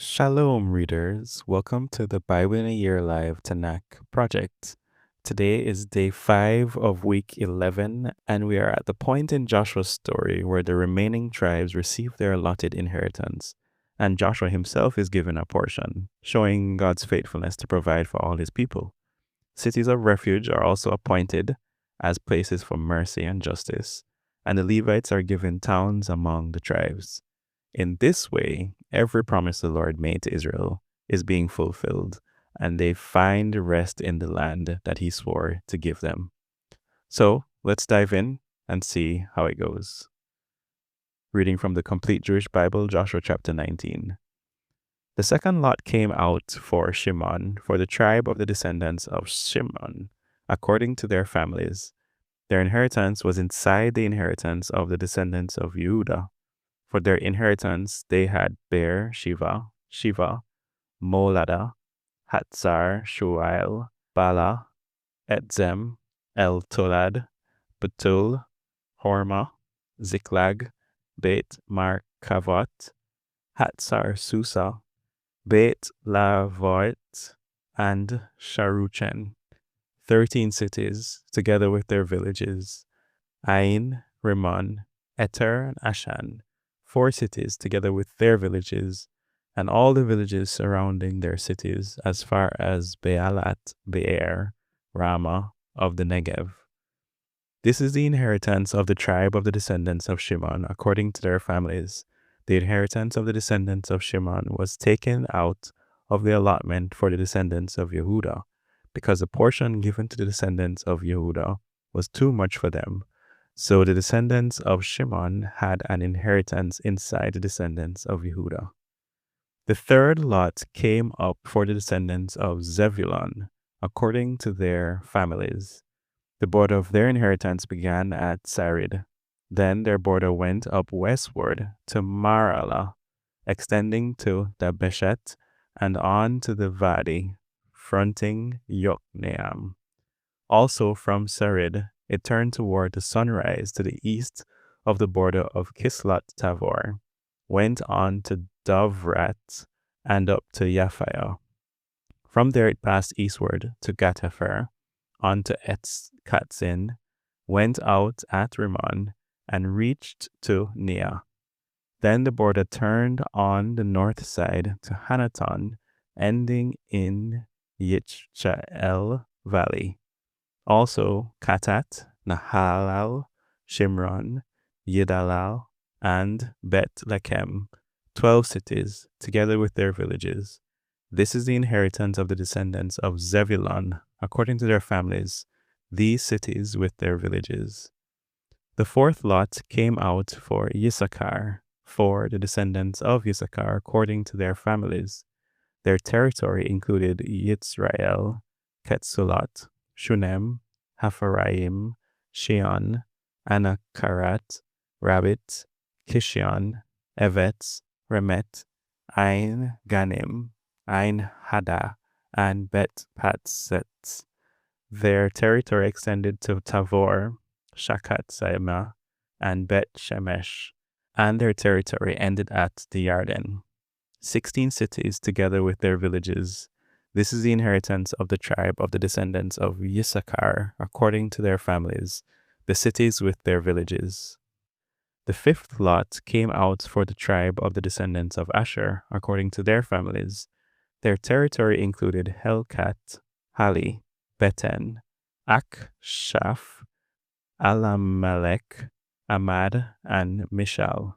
Shalom, readers. Welcome to the Bible in a Year Live Tanakh Project. Today is day 5 of week 11, and we are at the point in Joshua's story where the remaining tribes receive their allotted inheritance, and Joshua himself is given a portion, showing God's faithfulness to provide for all his people. Cities of refuge are also appointed as places for mercy and justice, and the Levites are given towns among the tribes. In this way, every promise the Lord made to Israel is being fulfilled, and they find rest in the land that he swore to give them. So let's dive in and see how it goes. Reading from the Complete Jewish Bible, Joshua chapter 19. The second lot came out for Shimon, for the tribe of the descendants of Shimon, according to their families. Their inheritance was inside the inheritance of the descendants of Yehudah. For their inheritance, they had Shiva, Molada, Hatzar, Shuail, Bala, Etzem, El Tolad, Betul, Horma, Ziklag, Beit Markavot, Hatzar Susa, Beit Lavoit, and Sharuchen, 13 cities, together with their villages, Ain, Rimmon, Eter, and Ashan, 4 cities together with their villages, and all the villages surrounding their cities as far as Bealat, Be'er, Ramah of the Negev. This is the inheritance of the tribe of the descendants of Shimon according to their families. The inheritance of the descendants of Shimon was taken out of the allotment for the descendants of Yehudah, because the portion given to the descendants of Yehudah was too much for them. So the descendants of Shimon had an inheritance inside the descendants of Yehudah. The third lot came up for the descendants of Zebulun, according to their families. The border of their inheritance began at Sarid. Then their border went up westward to Maralah, extending to Dabeshet and on to the Vadi, fronting Yokneam. Also from Sarid, it turned toward the sunrise to the east of the border of Kislat Tavor, went on to Dovrat, and up to Yaphaiah. From there it passed eastward to Gatapher, on to Katzin, went out at Rimmon, and reached to Nia. Then the border turned on the north side to Hanaton, ending in Yitzchael Valley. Also Katat, Nahalal, Shimron, Yidalal, and Bet Lechem, 12 cities, together with their villages. This is the inheritance of the descendants of Zebulun, according to their families, these cities with their villages. The fourth lot came out for Yissachar, for the descendants of Yissachar, according to their families. Their territory included Yitzrael, Ketsulat, Shunem, Hapharaim, Shion, Anakarat, Rabbit, Kishion, Evet, Remet, Ain Ganim, Ain Hada, and Bet Patset. Their territory extended to Tavor, Shakat Saima, and Bet Shemesh, and their territory ended at the Yarden. 16 cities together with their villages. This is the inheritance of the tribe of the descendants of Yissachar, according to their families, the cities with their villages. The fifth lot came out for the tribe of the descendants of Asher, according to their families. Their territory included Helkat, Hali, Beten, Akshaf, Alamelech, Amad, and Mishal.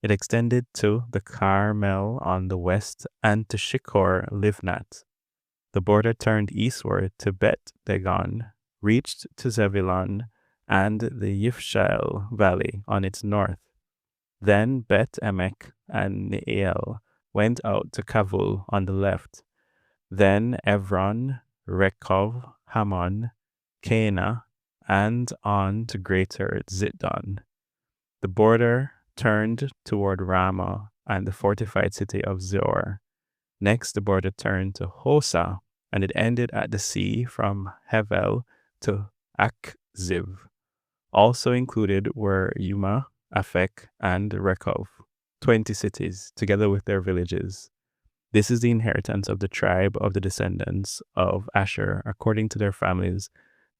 It extended to the Carmel on the west and to Shikor Livnat. The border turned eastward to Bet Dagon, reached to Zebulun and the Yifshael Valley on its north. Then Bet Emek and Neiel went out to Kavul on the left. Then Evron, Rekov, Hammon, Cana, and on to greater Zidon. The border turned toward Ramah and the fortified city of Zor. Next, the border turned to Hosa, and it ended at the sea from Hevel to Akziv. Also included were Yuma, Afek, and Rekov, 20 cities, together with their villages. This is the inheritance of the tribe of the descendants of Asher, according to their families,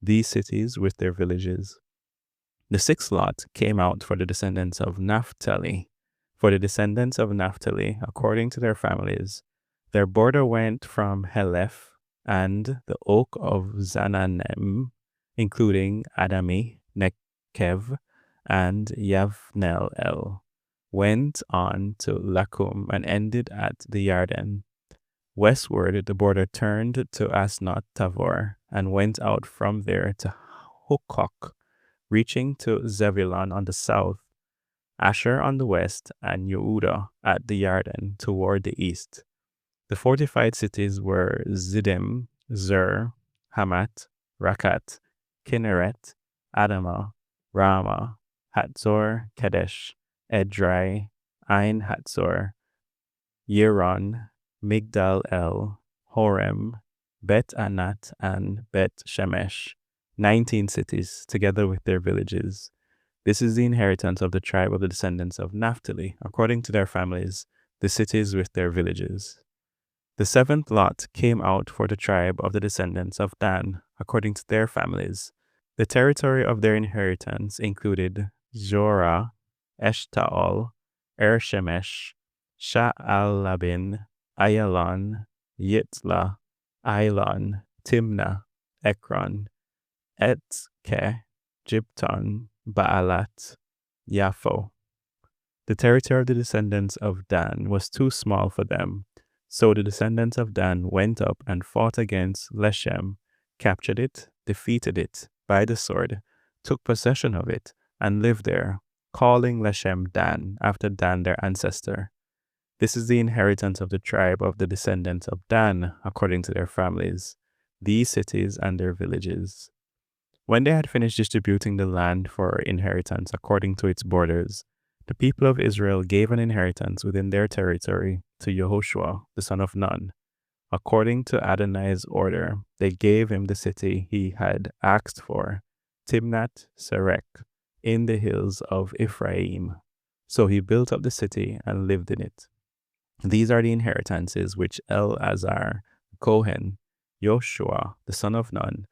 these cities with their villages. The sixth lot came out for the descendants of Naphtali. For the descendants of Naphtali, according to their families, their border went from Heleph and the oak of Zananim, including Adami, Nekev, and Yavnel, went on to Lakum and ended at the Yarden. Westward, the border turned to Asnot Tavor and went out from there to Hukok, reaching to Zebulun on the south, Asher on the west, and Yehuda at the Yarden toward the east. The fortified cities were Ziddim, Zer, Hamat, Rakat, Kinneret, Adamah, Ramah, Hatzor, Kadesh, Edrei, Ein Hatzor, Yiron, Migdal El, Horem, Bet Anat, and Bet Shemesh, 19 cities, together with their villages. This is the inheritance of the tribe of the descendants of Naphtali, according to their families, the cities with their villages. The seventh lot came out for the tribe of the descendants of Dan, according to their families. The territory of their inheritance included Zorah, Eshtaol, Shemesh, Sha'alabin, Ayalon, Yitla, Ailon, Timnah, Ekron, Etzke, Jibton, Baalat, Yapho. The territory of the descendants of Dan was too small for them, so the descendants of Dan went up and fought against Leshem, captured it, defeated it by the sword, took possession of it, and lived there, calling Leshem Dan, after Dan their ancestor. This is the inheritance of the tribe of the descendants of Dan, according to their families, these cities and their villages. When they had finished distributing the land for inheritance according to its borders, the people of Israel gave an inheritance within their territory to Yehoshua, the son of Nun. According to Adonai's order, they gave him the city he had asked for, Timnath Serech, in the hills of Ephraim. So he built up the city and lived in it. These are the inheritances which Eleazar, Kohen, Joshua, the son of Nun,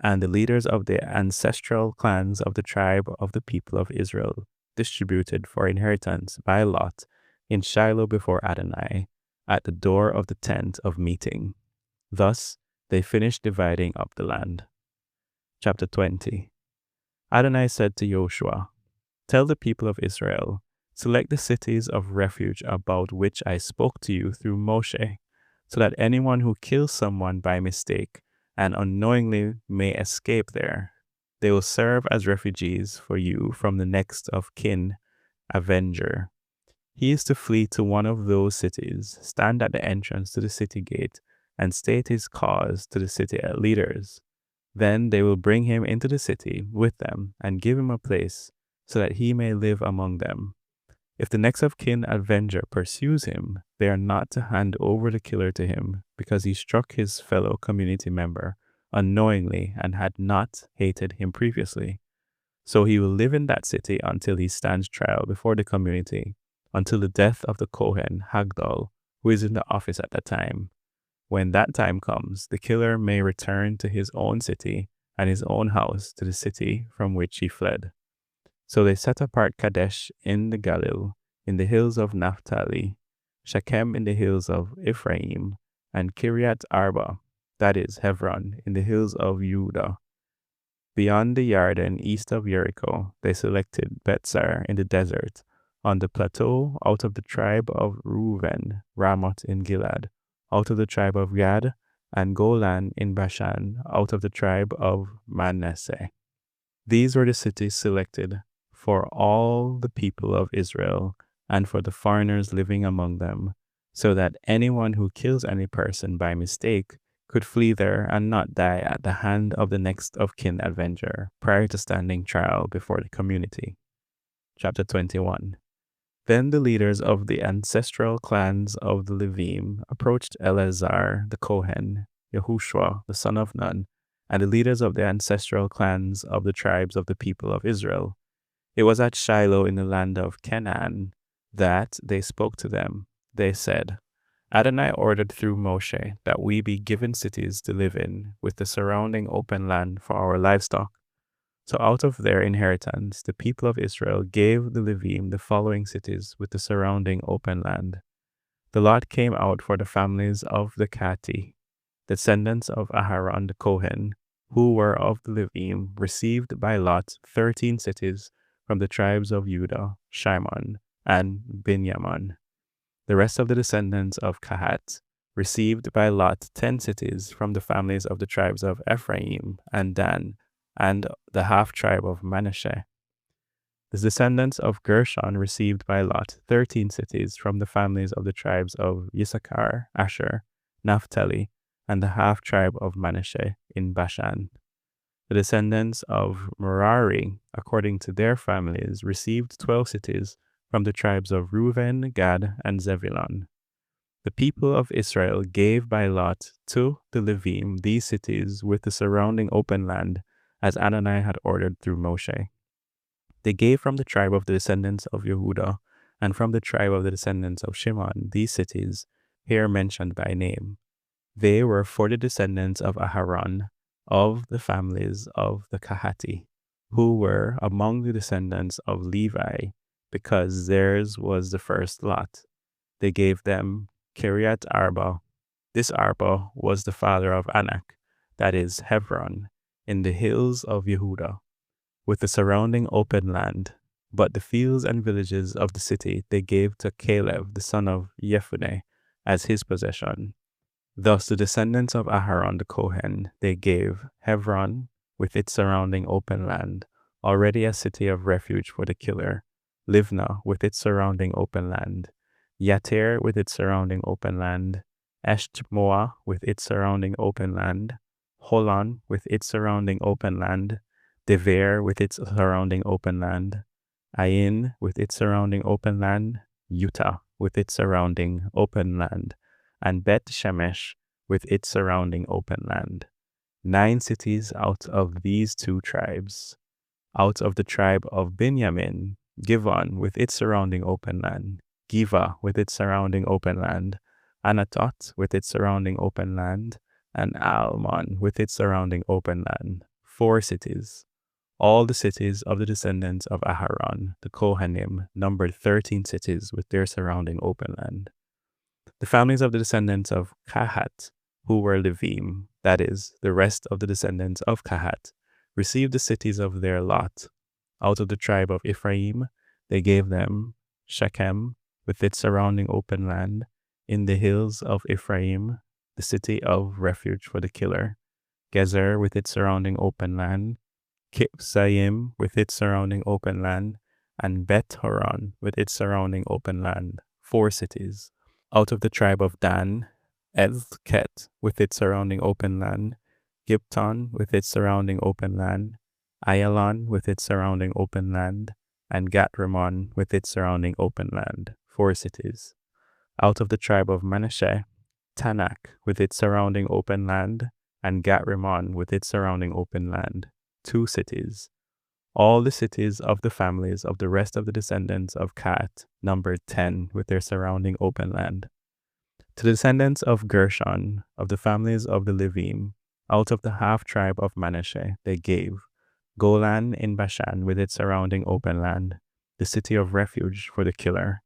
and the leaders of the ancestral clans of the tribe of the people of Israel distributed for inheritance by lot in Shiloh before Adonai, at the door of the tent of meeting. Thus they finished dividing up the land. Chapter 20. Adonai said to Joshua, "Tell the people of Israel, select the cities of refuge about which I spoke to you through Moshe, so that anyone who kills someone by mistake and unknowingly may escape there. They will serve as refugees for you from the next of kin avenger. He is to flee to one of those cities, stand at the entrance to the city gate, and state his cause to the city leaders. Then they will bring him into the city with them and give him a place so that he may live among them. If the next of kin avenger pursues him, they are not to hand over the killer to him, because he struck his fellow community member unknowingly and had not hated him previously. So he will live in that city until he stands trial before the community, until the death of the Kohen Hagdol, who is in the office at that time. When that time comes, the killer may return to his own city and his own house to the city from which he fled." So they set apart Kadesh in the Galil, in the hills of Naphtali, Shechem in the hills of Ephraim, and Kiryat Arba, that is Hebron, in the hills of Judah. Beyond the Yarden, east of Jericho, they selected Betzar in the desert, on the plateau, out of the tribe of Reuben, Ramoth in Gilead, out of the tribe of Gad, and Golan in Bashan, out of the tribe of Manasseh. These were the cities selected for all the people of Israel and for the foreigners living among them, so that anyone who kills any person by mistake could flee there and not die at the hand of the next of kin avenger prior to standing trial before the community. Chapter 21. Then the leaders of the ancestral clans of the Levim approached Eleazar the Kohen, Yehoshua the son of Nun, and the leaders of the ancestral clans of the tribes of the people of Israel. It was at Shiloh in the land of Canaan that they spoke to them. They said, Adonai ordered through Moshe that we be given cities to live in, with the surrounding open land for our livestock. So out of their inheritance, the people of Israel gave the Levim the following cities with the surrounding open land. The lot came out for the families of the Kati, descendants of Aharon the Kohen, who were of the Levim, received by lot 13 cities from the tribes of Judah, Shimon, and Binyamin. The rest of the descendants of Kahat received by lot 10 cities from the families of the tribes of Ephraim and Dan, and the half-tribe of Manasseh. The descendants of Gershon received by lot 13 cities from the families of the tribes of Issachar, Asher, Naphtali, and the half-tribe of Manasseh in Bashan. The descendants of Merari, according to their families, received 12 cities from the tribes of Reuben, Gad, and Zebulun. The people of Israel gave by lot to the Levim these cities with the surrounding open land, as Adonai had ordered through Moshe. They gave from the tribe of the descendants of Yehudah and from the tribe of the descendants of Shimon these cities, here mentioned by name. They were for the descendants of Aharon, of the families of the Kahati, who were among the descendants of Levi, because theirs was the first lot. They gave them Kiryat Arba. This Arba was the father of Anak, that is, Hebron, in the hills of Yehudah, with the surrounding open land. But the fields and villages of the city they gave to Caleb, the son of Jephunneh, as his possession. Thus the descendants of Aharon the Kohen they gave Hebron with its surrounding open land, already a city of refuge for the killer, Livnah with its surrounding open land, Yatir with its surrounding open land, Eshtemoa with its surrounding open land, Holon with its surrounding open land, Dever with its surrounding open land, Ain with its surrounding open land, Utah with its surrounding open land, and Bet Shemesh with its surrounding open land. 9 cities out of these 2 tribes. Out of the tribe of Benjamin, Givon with its surrounding open land, Giva with its surrounding open land, Anatot with its surrounding open land, and Almon with its surrounding open land. 4 cities. All the cities of the descendants of Aharon, the Kohanim, numbered 13 cities with their surrounding open land. The families of the descendants of Kahat, who were Levim, that is, the rest of the descendants of Kahat, received the cities of their lot. Out of the tribe of Ephraim, they gave them Shechem with its surrounding open land, in the hills of Ephraim, the city of refuge for the killer, Gezer with its surrounding open land, Kipzayim with its surrounding open land, and Bet Horon with its surrounding open land, 4 cities. Out of the tribe of Dan, Ezket with its surrounding open land, Gibton with its surrounding open land, Ayalon with its surrounding open land, and Gat-Rimmon with its surrounding open land, 4 cities. Out of the tribe of Manasseh, Tanakh with its surrounding open land, and Gat-Rimmon with its surrounding open land, 2 cities. All the cities of the families of the rest of the descendants of Cat numbered 10 with their surrounding open land. To the descendants of Gershon, of the families of the Levim, out of the half-tribe of Manasseh, they gave Golan in Bashan with its surrounding open land, the city of refuge for the killer,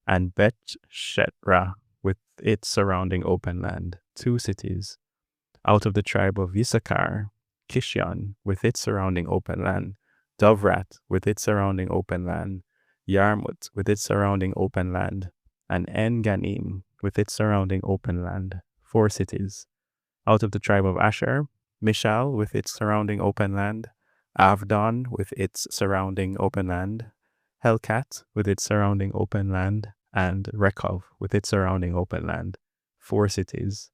and Bet-Shetrah with its surrounding open land, 2 cities. Out of the tribe of Issachar, Kishion with its surrounding open land, Dovrat with its surrounding open land, Yarmut with its surrounding open land, and En-Ganim with its surrounding open land, 4 cities. Out of the tribe of Asher, Mishal with its surrounding open land, Avdon with its surrounding open land, Helkat with its surrounding open land, and Rekov with its surrounding open land, 4 cities.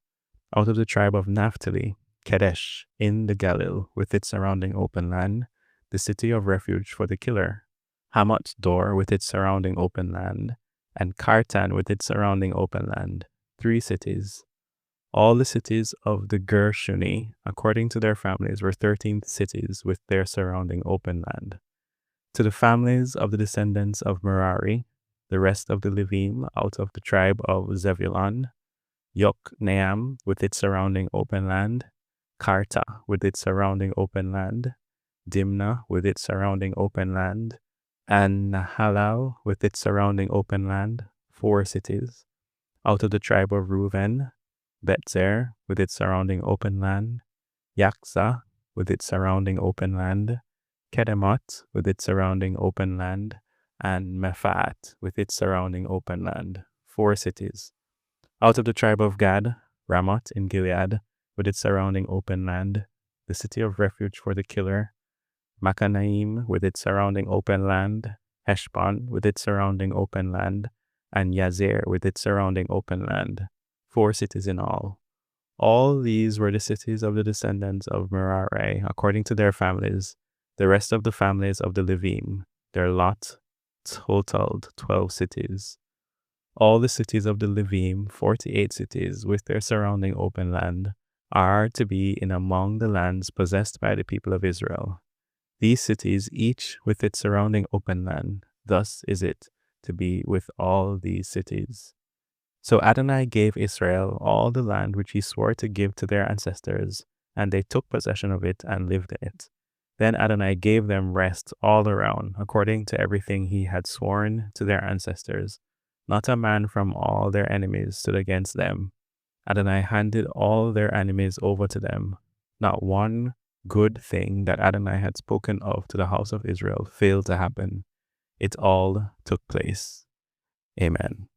Out of the tribe of Naphtali, Kedesh in the Galil with its surrounding open land, the city of refuge for the killer, Hamat Dor with its surrounding open land, and Kartan with its surrounding open land, 3 cities. All the cities of the Gershuni, according to their families, were 13 cities with their surrounding open land. To the families of the descendants of Merari, the rest of the Levim out of the tribe of Zebulun, Yokneam with its surrounding open land, Karta with its surrounding open land, Dimna with its surrounding open land, and Nahalal with its surrounding open land, 4 cities. Out of the tribe of Reuben, Betzer with its surrounding open land, Yaksa with its surrounding open land, Kedemoth with its surrounding open land, and Mephat with its surrounding open land, 4 cities. Out of the tribe of Gad, Ramoth in Gilead with its surrounding open land, the city of refuge for the killer, Machanaim with its surrounding open land, Heshbon with its surrounding open land, and Yazer with its surrounding open land, 4 cities in all. All these were the cities of the descendants of Merari, according to their families. The rest of the families of the Levim, their lot, totaled 12 cities. All the cities of the Levim, 48 cities, with their surrounding open land, are to be in among the lands possessed by the people of Israel. These cities, each with its surrounding open land, thus is it to be with all these cities. So Adonai gave Israel all the land which he swore to give to their ancestors, and they took possession of it and lived in it. Then Adonai gave them rest all around, according to everything he had sworn to their ancestors. Not a man from all their enemies stood against them. Adonai handed all their enemies over to them. Not one good thing that Adonai had spoken of to the house of Israel failed to happen. It all took place. Amen.